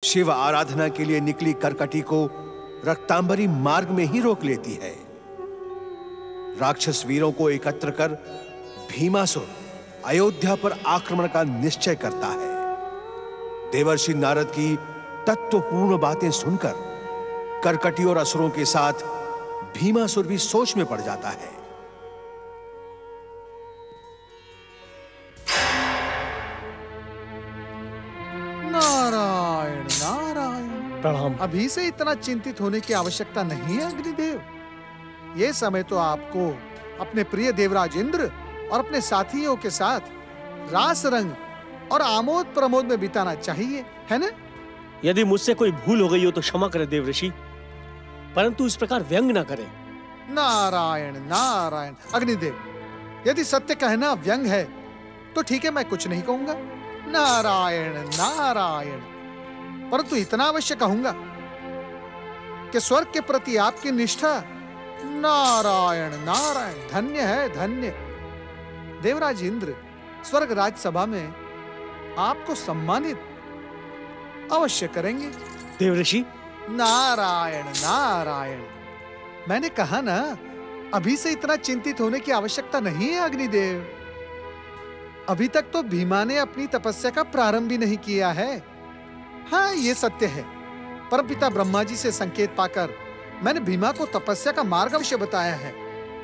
शिव आराधना के लिए निकली करकटी को रक्तांबरी मार्ग में ही रोक लेती है। राक्षस वीरों को एकत्र कर भीमासुर अयोध्या पर आक्रमण का निश्चय करता है। देवर्षि नारद की तत्वपूर्ण बातें सुनकर करकटी और असुरों के साथ भीमासुर भी सोच में पड़ जाता है। नारायण नारायण। प्रणाम। अभी से इतना चिंतित होने की आवश्यकता नहीं है अग्निदेव। ये समय तो आपको अपने प्रिय देवराज इंद्र और अपने साथियों के साथ रास रंग और आमोद प्रमोद में बिताना चाहिए, है ना? यदि मुझसे कोई भूल हो गई हो तो क्षमा करें देवऋषि, परंतु इस प्रकार व्यंग न करें। नारायण नारायण। अग्निदेव, यदि सत्य कहना व्यंग है तो ठीक है, मैं कुछ नहीं कहूंगा। नारायण नारायण। परंतु इतना अवश्य कहूंगा कि स्वर्ग के प्रति आपकी निष्ठा नारायण नारायण धन्य है, धन्य। देवराज इंद्र स्वर्ग राज्यसभा में आपको सम्मानित अवश्य करेंगे। देवऋषि, नारायण नारायण। मैंने कहा ना, अभी से इतना चिंतित होने की आवश्यकता नहीं है अग्निदेव। अभी तक तो भीमा ने अपनी तपस्या का प्रारंभ भी नहीं किया है। हाँ, ये सत्य है। परमपिता ब्रह्मा जी से संकेत पाकर मैंने भीमा को तपस्या का मार्ग अवश्य बताया है,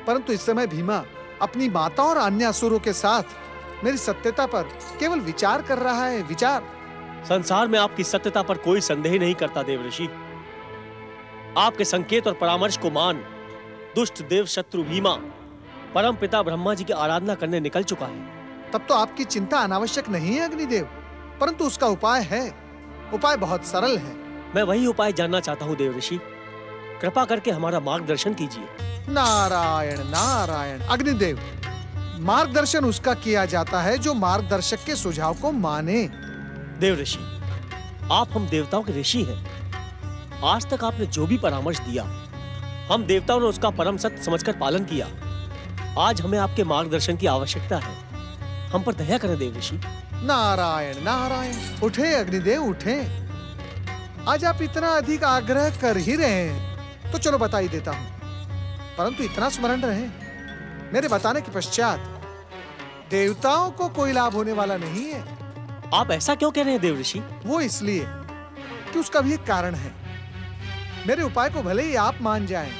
परंतु इस समय भीमा अपनी माता और अन्य असुरों के साथ मेरी सत्यता पर केवल विचार कर रहा है, विचार। संसार में आपकी सत्यता पर कोई संदेह नहीं करता देवऋषि। आपके संकेत और परामर्श को मान दुष्ट देव शत्रु भीमा परम पिता ब्रह्मा जी की आराधना करने निकल चुका है। तब तो आपकी चिंता अनावश्यक नहीं है अग्निदेव, परंतु उसका उपाय है। उपाय बहुत सरल है। मैं वही उपाय जानना चाहता हूँ देवऋषि, कृपा करके हमारा मार्गदर्शन कीजिए। नारायण नारायण। अग्निदेव, मार्गदर्शन उसका किया जाता है जो मार्गदर्शक के सुझाव को माने। देवऋषि, आप हम देवताओं के ऋषि हैं। आज तक आपने जो भी परामर्श दिया, हम देवताओं ने उसका परम सत्य समझकर पालन किया। आज हमें आपके मार्गदर्शन की आवश्यकता है। हम पर दया करें देवऋषि। नारायण नारायण। उठे अग्निदेव, उठे। आज आप इतना अधिक आग्रह कर ही रहे हैं तो चलो बता ही देता हूं, परंतु इतना स्मरण रहे, मेरे बताने के पश्चात देवताओं को कोई लाभ होने वाला नहीं है। आप ऐसा क्यों कह रहे हैं देवऋषि? वो इसलिए कि उसका भी एक कारण है। मेरे उपाय को भले ही आप मान जाएं,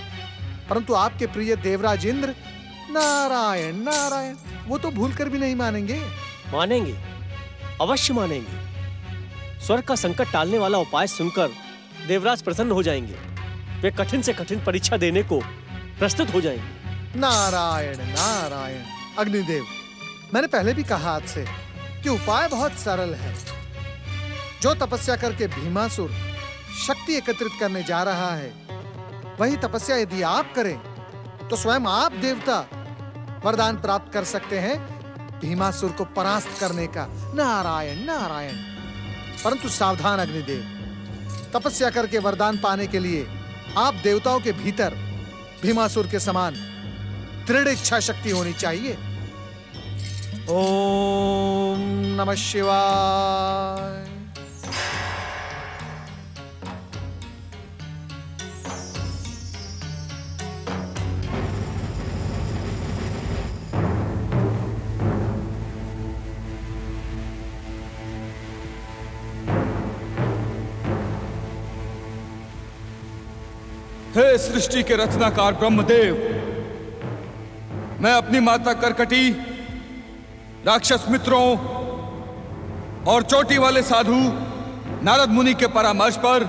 परंतु आपके प्रिय देवराज इंद्र नारायण नारायण वो तो भूल कर भी नहीं मानेंगे। मानेंगे, अवश्य मानेंगे। स्वर्ग का संकट टालने वाला उपाय सुनकर देवराज प्रसन्न हो जाएंगे। वे कठिन से कठिन परीक्षा देने को प्रस्तुत हो जाएंगे। नारायण नारायण। अग्निदेव, मैंने पहले भी कहा आपसे कि उपाय बहुत सरल है। जो तपस्या करके भीमासुर शक्ति एकत्रित करने जा रहा है, वही तपस्या यदि आप करें तो स्वयं आप देवता वरदान प्राप्त कर सकते हैं भीमासुर को परास्त करने का। नारायण नारायण। परंतु सावधान अग्निदेव, तपस्या करके वरदान पाने के लिए आप देवताओं के भीतर भीमासुर के समान दृढ़ इच्छा शक्ति होनी चाहिए। ओम नमः शिवाय। हे सृष्टि के रचनाकार ब्रह्मदेव, मैं अपनी माता करकटी, राक्षस मित्रों और चोटी वाले साधु नारद मुनि के परामर्श पर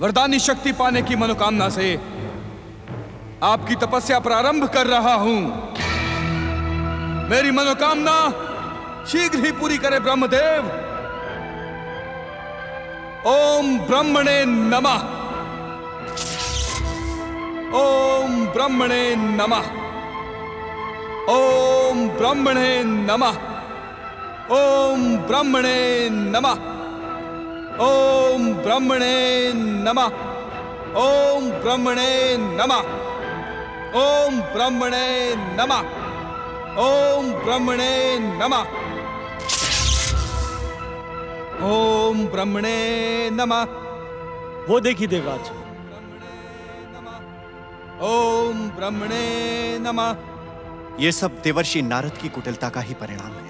वरदानी शक्ति पाने की मनोकामना से आपकी तपस्या प्रारंभ कर रहा हूं। मेरी मनोकामना शीघ्र ही पूरी करे ब्रह्मदेव। ओम ब्रह्मणे नमः। ओम ब्रह्मणे नमः। ओम ब्रह्मणे नमः। ओम ब्रह्मणे नमः। ओम ब्रह्मणे नमः। ओम ब्रह्मणे नमः। ओम ब्रह्मणे नमः। ओम ब्रह्मणे नमः। ओम ब्रह्मणे नमः। वो देखिए देवराज। ओम ब्रह्मणे नमः। ये सब देवर्षि नारद की कुटिलता का ही परिणाम है।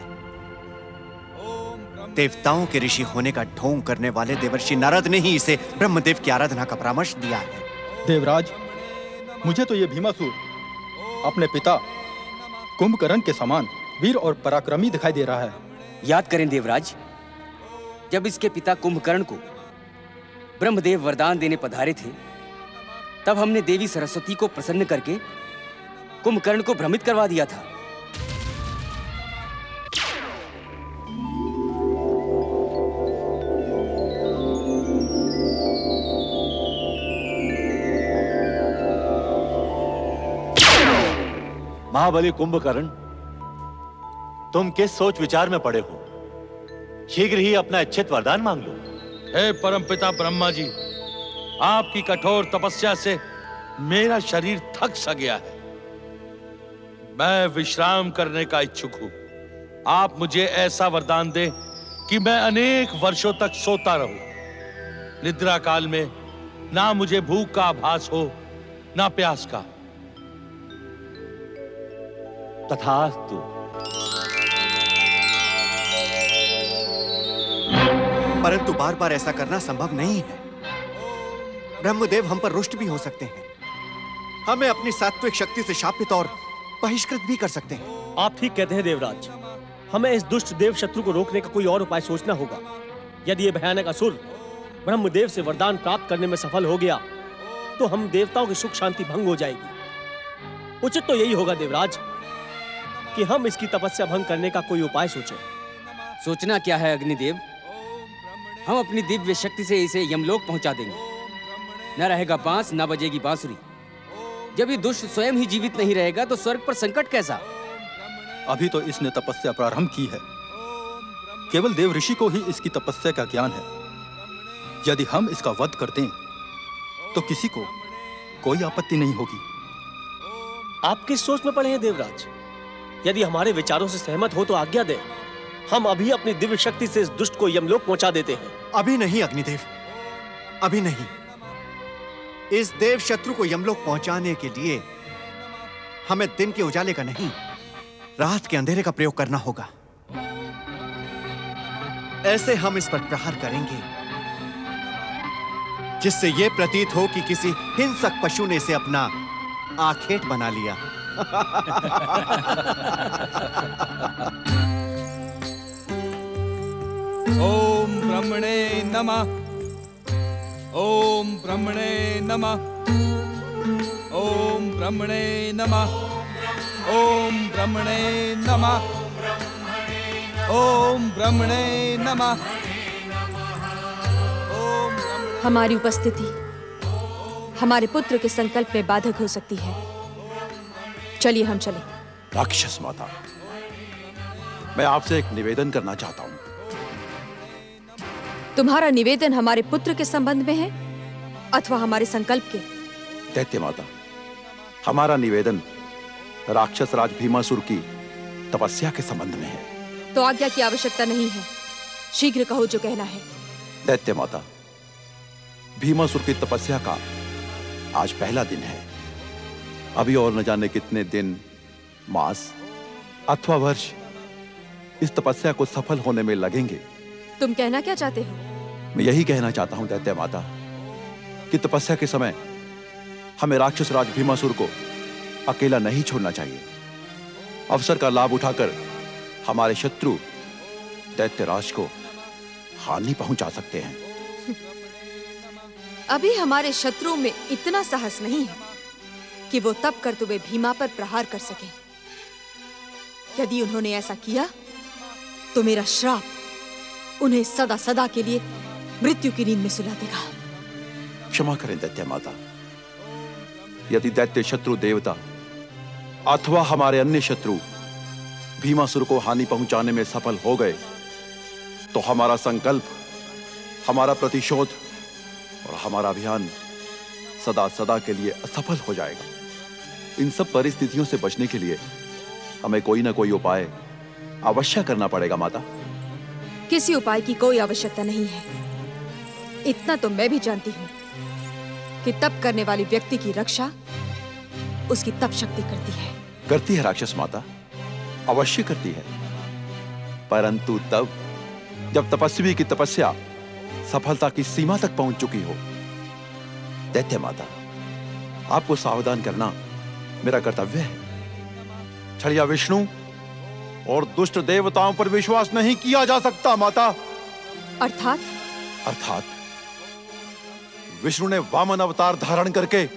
देवताओं के ऋषि होने का ढोंग करने वाले देवर्षि नारद ने ही इसे ब्रह्मदेव की आराधना का परामर्श दिया है। देवराज, मुझे तो ये भीमासुर अपने पिता कुंभकर्ण के समान वीर और पराक्रमी दिखाई दे रहा है। याद करें देवराज, जब इसके पिता कुंभकर्ण को ब्रह्मदेव वरदान देने पधारे थे, तब हमने देवी सरस्वती को प्रसन्न करके कुंभकर्ण को भ्रमित करवा दिया था। महाबली कुंभकर्ण, तुम किस सोच विचार में पड़े हो? शीघ्र ही अपना इच्छित वरदान मांग लो। हे परमपिता ब्रह्मा जी, आपकी कठोर तपस्या से मेरा शरीर थक सा गया है। मैं विश्राम करने का इच्छुक हूं। आप मुझे ऐसा वरदान दें कि मैं अनेक वर्षों तक सोता रहूं। निद्रा काल में ना मुझे भूख का आभास हो, ना प्यास का। तथास्तु। परंतु बार बार ऐसा करना संभव नहीं है। ब्रह्मदेव हम पर रुष्ट भी हो सकते हैं, हमें अपनी सात्विक शक्ति से शापित और बहिष्कृत भी कर सकते हैं। आप ठीक कहते हैं देवराज, हमें इस दुष्ट देव शत्रु को रोकने का कोई और उपाय सोचना होगा। यदि ये भयानक असुर ब्रह्मदेव से वरदान प्राप्त करने में सफल हो गया तो हम देवताओं की सुख शांति भंग हो जाएगी। उचित तो यही होगा देवराज कि हम इसकी तपस्या भंग करने का कोई उपाय सोचें। सोचना क्या है अग्निदेव, हम अपनी दिव्य शक्ति से इसे यमलोक पहुंचा देंगे। न रहेगा बांस, न बजेगी बांसुरी। जब ये दुष्ट स्वयं ही जीवित नहीं रहेगा तो स्वर्ग पर संकट कैसा? अभी तो इसने तपस्या प्रारंभ की है। केवल देव ऋषि को ही इसकी तपस्या का ज्ञान है। यदि हम इसका वध कर दें तो किसी को कोई आपत्ति नहीं होगी। आप किस सोच में पड़े हैं देवराज? यदि हमारे विचारों से सहमत हो तो आज्ञा दें। हम अभी अपनी दिव्य शक्ति से इस दुष्ट को यमलोक पहुंचा देते हैं। अभी नहीं अग्निदेव, अभी नहीं। इस देव शत्रु को यमलोक पहुंचाने के लिए हमें दिन के उजाले का नहीं, रात के अंधेरे का प्रयोग करना होगा। ऐसे हम इस पर प्रहार करेंगे जिससे यह प्रतीत हो कि किसी हिंसक पशु ने इसे अपना आखेट बना लिया। ओम ब्रह्मणे नमः। ओम ब्रह्मणे नमः। ओम ब्रह्मणे नमः। ओम ब्रह्मणे नमः। ओम ब्रह्मणे नमः। हमारी उपस्थिति हमारे पुत्र के संकल्प में बाधक हो सकती है। चलिए हम चलें। राक्षस माता, मैं आपसे एक निवेदन करना चाहता हूं। तुम्हारा निवेदन हमारे पुत्र के संबंध में है अथवा हमारे संकल्प के? दैत्य माता, हमारा निवेदन राक्षस राज भीमासुर की तपस्या के संबंध में है। तो आज्ञा की आवश्यकता नहीं है, शीघ्र कहो जो कहना है। दैत्य माता, भीमासुर की तपस्या का आज पहला दिन है। अभी और न जाने कितने दिन, मास अथवा वर्ष इस तपस्या को सफल होने में लगेंगे। तुम कहना क्या चाहते हो? मैं यही कहना चाहता हूं दैत्य माता कि तपस्या के समय हमें राक्षस राज भीमासुर को अकेला नहीं छोड़ना चाहिए। अवसर का लाभ उठाकर हमारे शत्रु दैत्यराज को हानि पहुंचा सकते हैं। अभी हमारे शत्रुओं में इतना साहस नहीं है कि वो तब कर तुम्हें भीमा पर प्रहार कर सके। यदि उन्होंने ऐसा किया तो मेरा श्राप उन्हें सदा सदा के लिए मृत्यु की नींद में सुला देगा। क्षमा करें दैत्य माता, यदि दैत्य शत्रु देवता अथवा हमारे अन्य शत्रु भीमासुर को हानि पहुंचाने में सफल हो गए तो हमारा संकल्प, हमारा प्रतिशोध और हमारा अभियान सदा सदा के लिए असफल हो जाएगा। इन सब परिस्थितियों से बचने के लिए हमें कोई ना कोई उपाय अवश्य करना पड़ेगा माता। किसी उपाय की कोई आवश्यकता नहीं है। इतना तो मैं भी जानती हूँ कि तप करने वाली व्यक्ति की रक्षा उसकी तप शक्ति करती है। करती है राक्षस माता, अवश्य करती है, परंतु तब जब तपस्वी की तपस्या सफलता की सीमा तक पहुंच चुकी हो। दैत्य माता, आपको सावधान करना मेरा कर्तव्य है। छड़िया विष्णु और दुष्ट देवताओं पर विश्वास नहीं किया जा सकता माता। अर्थात विष्णु ने वामन अवतार धारण करके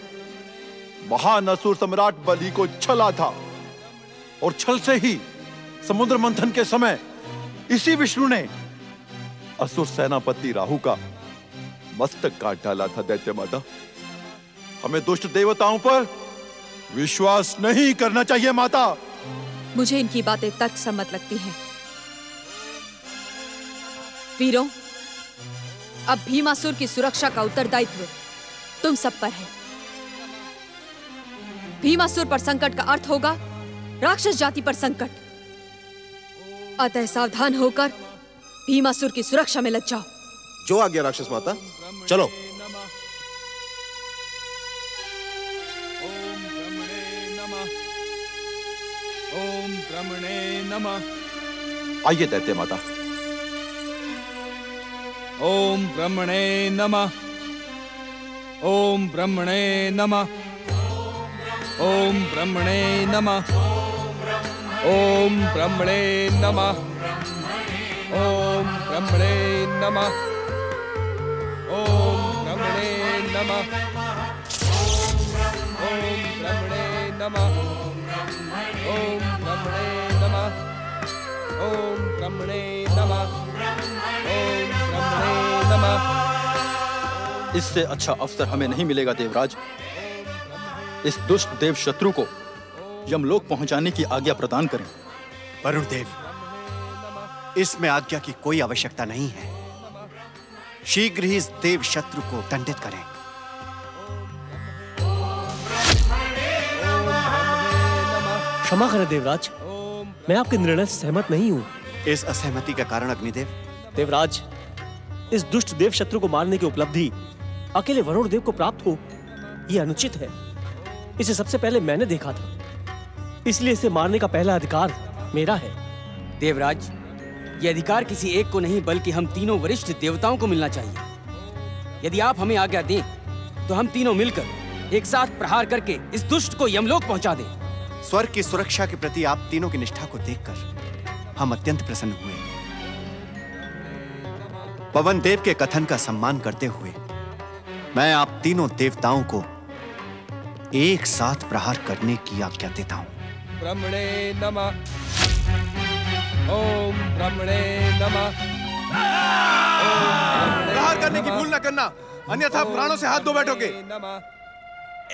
महान असुर सम्राट बलि को छला था, और छल से ही समुद्र मंथन के समय इसी विष्णु ने असुर सेनापति राहु का मस्तक काट डाला था। दैत्य माता, हमें दुष्ट देवताओं पर विश्वास नहीं करना चाहिए माता। मुझे इनकी बातें तर्कसम्मत लगती हैं। वीरों, अब भीमासुर की सुरक्षा का उत्तरदायित्व तुम सब पर है। भीमासुर पर संकट का अर्थ होगा राक्षस जाति पर संकट। अतः सावधान होकर भीमासुर की सुरक्षा में लग जाओ। जो आ गया राक्षस माता, चलो। ओम ब्रह्मणे नमः। आइए दैत्य माता। ओम ब्रह्मणे नमः। ओम ब्रह्मणे नमः। ओम ब्रह्मणे नमः। ओम ब्रह्मणे नमः। ओम ब्रह्मणे नमः। ओम ब्रह्मणे नमः। ओम ब्रह्मणे नमः। ओम ब्रह्मणे नमः। ओम ब्रह्मणे नमः। ओम ब्रह्मणे नमः। इससे अच्छा अवसर हमें नहीं मिलेगा देवराज। इस दुष्ट देव शत्रु को यमलोक पहुंचाने की आज्ञा प्रदान करें। वरुण देव, इसमें आज्ञा की कोई आवश्यकता नहीं है। शीघ्र ही इस देव शत्रु को दंडित करें। क्षमा करें देवराज, मैं आपके निर्णय से सहमत नहीं हूँ। इस असहमति का कारण अग्निदेव? देवराज, इस दुष्ट देव शत्रु को मारने की उपलब्धि अकेले वरुण देव को प्राप्त हो, यह अनुचित है। इसे सबसे पहले मैंने देखा था, इसलिए इसे मारने का पहला अधिकार मेरा है। देवराज, यह अधिकार किसी एक को नहीं बल्कि हम तीनों वरिष्ठ देवताओं को मिलना चाहिए। यदि आप हमें आज्ञा दें तो हम तीनों मिलकर एक साथ प्रहार करके इस दुष्ट को यमलोक पहुंचा दें। स्वर्ग की सुरक्षा के प्रति आप तीनों की निष्ठा को देखकर हम अत्यंत प्रसन्न हुए। पवन देव के कथन का सम्मान करते हुए मैं आप तीनों देवताओं को एक साथ प्रहार करने की आज्ञा देता हूं। ब्रह्मणे नमः। ओम ब्रह्मणे नमः। प्रहार करने की भूल न करना, अन्यथा प्राणों से हाथ धो बैठोगे।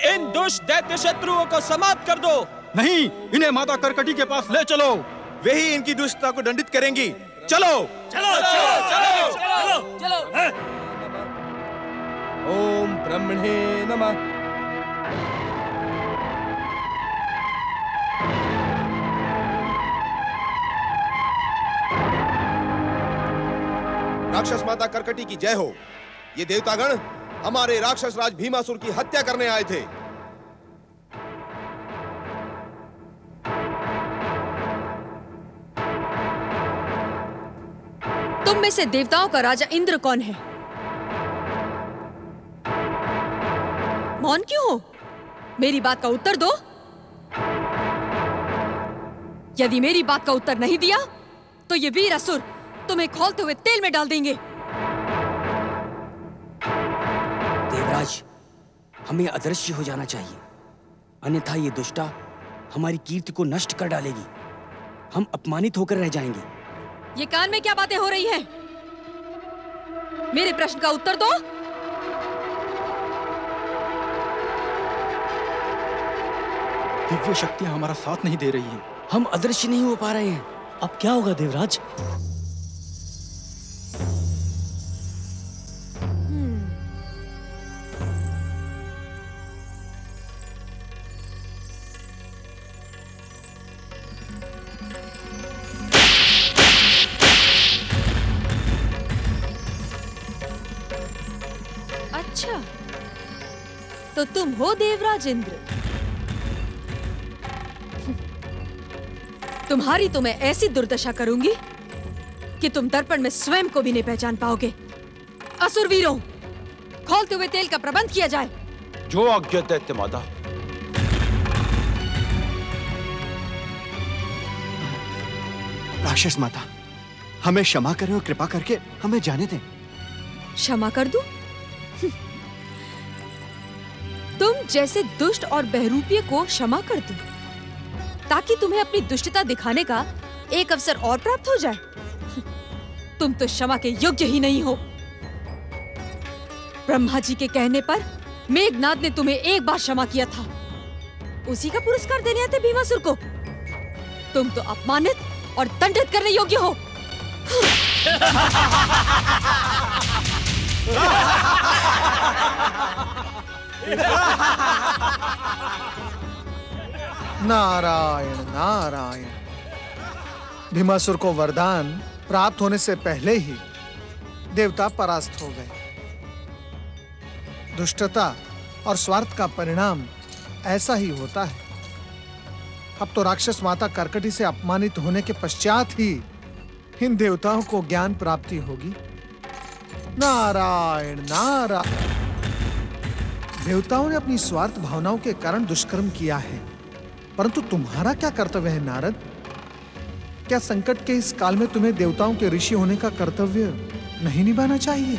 इन दुष्ट दैत्य शत्रुओं को समाप्त कर दो। नहीं, इन्हें माता करकटी के पास ले चलो। वे ही इनकी दुष्टता को दंडित करेंगी। चलो चलो चलो चलो चलो चलो। ओम ब्रह्मणे नमः। राक्षस माता करकटी की जय हो। ये देवतागण हमारे राक्षस राज भीमासुर की हत्या करने आए थे। तुम में से देवताओं का राजा इंद्र कौन है? मौन क्यों हो? मेरी बात का उत्तर दो। यदि मेरी बात का उत्तर नहीं दिया तो ये वीर असुर तुम्हें खौलते हुए तेल में डाल देंगे। देवराज, हमें अदृश्य हो जाना चाहिए, अन्यथा ये दुष्टा हमारी कीर्ति को नष्ट कर डालेगी। हम अपमानित होकर रह जाएंगे। ये कान में क्या बातें हो रही हैं? मेरे प्रश्न का उत्तर दो। दिव्य शक्तियां हमारा साथ नहीं दे रही हैं। हम अदृश्य नहीं हो पा रहे हैं। अब क्या होगा देवराज? अच्छा, तो तुम हो देवराज इंद्र। तुम्हारी तो मैं ऐसी दुर्दशा करूंगी कि तुम दर्पण में स्वयं को भी नहीं पहचान पाओगे। असुरवीरों, खौलते हुए तेल का प्रबंध किया जाए। जो आज्ञा दैत्य माता। राक्षस माता, हमें क्षमा करें और कृपा करके हमें जाने दें। क्षमा कर दूं? तुम जैसे दुष्ट और बहरूपिये को क्षमा कर दूं, ताकि तुम्हें अपनी दुष्टता दिखाने का एक अवसर और प्राप्त हो जाए? तुम तो क्षमा के योग्य ही नहीं हो। ब्रह्मा जी के कहने पर मेघनाद ने तुम्हें एक बार क्षमा किया था, उसी का पुरस्कार देने आते भीमासुर को। तुम तो अपमानित और दंडित करने योग्य हो। नारायण नारायण। भीमासुर को वरदान प्राप्त होने से पहले ही देवता परास्त हो गए। दुष्टता और स्वार्थ का परिणाम ऐसा ही होता है। अब तो राक्षस माता कर्कटी से अपमानित होने के पश्चात ही इन देवताओं को ज्ञान प्राप्ति होगी। नारायण नारायण। देवताओं ने अपनी स्वार्थ भावनाओं के कारण दुष्कर्म किया है, परंतु तुम्हारा क्या कर्तव्य है नारद? क्या संकट के इस काल में तुम्हें देवताओं के ऋषि होने का कर्तव्य नहीं निभाना चाहिए?